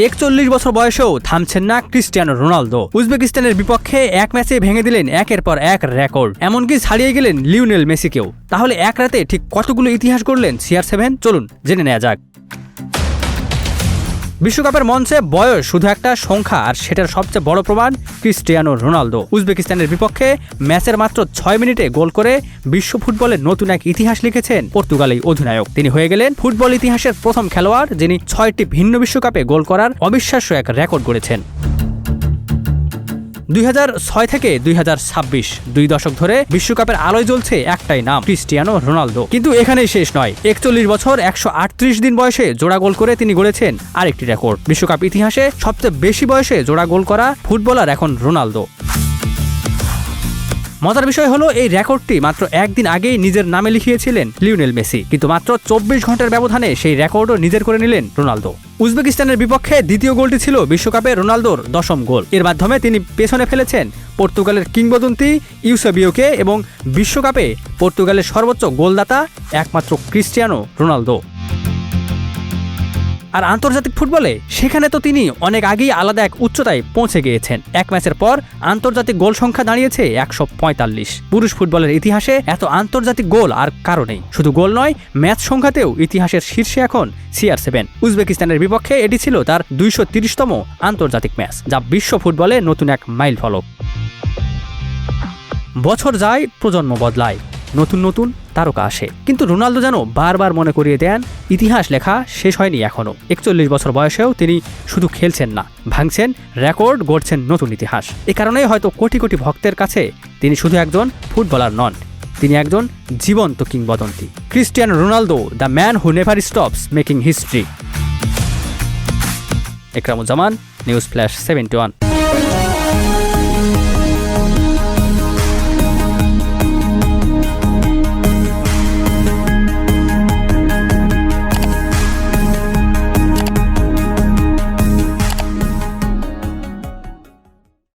41 বছর বয়সেও থামছেন না ক্রিস্টিয়ানো রোনালদো। উজবেকিস্তানের বিপক্ষে এক ম্যাচে ভেঙে দিলেন একের পর এক রেকর্ড, এমনকি ছাড়িয়ে গেলেন লিওনেল মেসিকেও। তাহলে এক রাতে ঠিক কতগুলো ইতিহাস গড়লেন CR7? চলুন জেনে নেওয়া যাক। বিশ্বকাপের মঞ্চে বয়স শুধু একটা সংখ্যা, আর সেটার সবচেয়ে বড় প্রমাণ ক্রিস্টিয়ানো রোনালদো। উজবেকিস্তানের বিপক্ষে ম্যাচের মাত্র 6 মিনিটে গোল করে বিশ্ব ফুটবলের নতুন এক ইতিহাস লিখেছেন পর্তুগালি অধিনায়ক। তিনি হয়ে গেলেন ফুটবল ইতিহাসের প্রথম খেলোয়াড় যিনি 6টি ভিন্ন বিশ্বকাপে গোল করার অবিশ্বাস্য এক রেকর্ড গড়েছেন। 2006 থেকে 2026 2 দশক ধরে বিশ্বকাপের আলোয় জ্বলছে একটাই নাম, ক্রিস্টিয়ানো রোনালদো। কিন্তু এখানেই শেষ নয়। 41 বছর 138 দিন বয়সে জোড়া গোল করে তিনি গড়েছেন আরেকটি রেকর্ড। বিশ্বকাপ ইতিহাসে সবচেয়ে বেশি বয়সে জোড়া গোল করা ফুটবলার এখন রোনালদো। মজার বিষয় হলো এই রেকর্ডটি মাত্র একদিন আগেই নিজের নামে লিখিয়েছিলেন লিওনেল মেসি, কিন্তু মাত্র 24 ঘন্টার ব্যবধানে সেই রেকর্ডও নিজের করে নিলেন রোনালদো। উজবেকিস্তানের বিপক্ষে দ্বিতীয় গোলটি ছিল বিশ্বকাপে রোনালদোর 10ম গোল। এর মাধ্যমে তিনি পেছনে ফেলেছেন পর্তুগালের কিংবদন্তি ইউসেবিওকে এবং বিশ্বকাপে পর্তুগালের সর্বোচ্চ গোলদাতা একমাত্র ক্রিস্টিয়ানো রোনালদো। আর আন্তর্জাতিক ফুটবলে সেখানে তো তিনি অনেক আগেই আলাদা এক উচ্চতায় পৌঁছে গিয়েছেন। এক ম্যাচের পর আন্তর্জাতিক গোল সংখ্যা দাঁড়িয়েছে 145। পুরুষ ফুটবলের ইতিহাসে এত আন্তর্জাতিক গোল আর কারো নেই। শুধু গোল নয়, ম্যাচ সংখ্যাতেও ইতিহাসের শীর্ষে এখন CR7। উজবেকিস্তানের বিপক্ষে এটি ছিল তার 230তম আন্তর্জাতিক ম্যাচ, যা বিশ্ব ফুটবলে নতুন এক মাইল ফলক। বছর যায়, প্রজন্ম বদলায়, নতুন নতুন তারকা আসে, কিন্তু রোনালদো যেন বারবার মনে করিয়ে দেন ইতিহাস লেখা শেষ হয়নি এখনো। 41 বছর বয়সেও তিনি শুধু খেলছেন না, ভাঙছেন রেকর্ড, গড়ছেন নতুন ইতিহাস। এ কারণেই হয়তো কোটি কোটি ভক্তের কাছে তিনি শুধু একজন ফুটবলার নন, তিনি একজন জীবন্ত কিংবদন্তি। Cristiano Ronaldo, the man who never stops making history. Ekramuzzaman, news flash 71।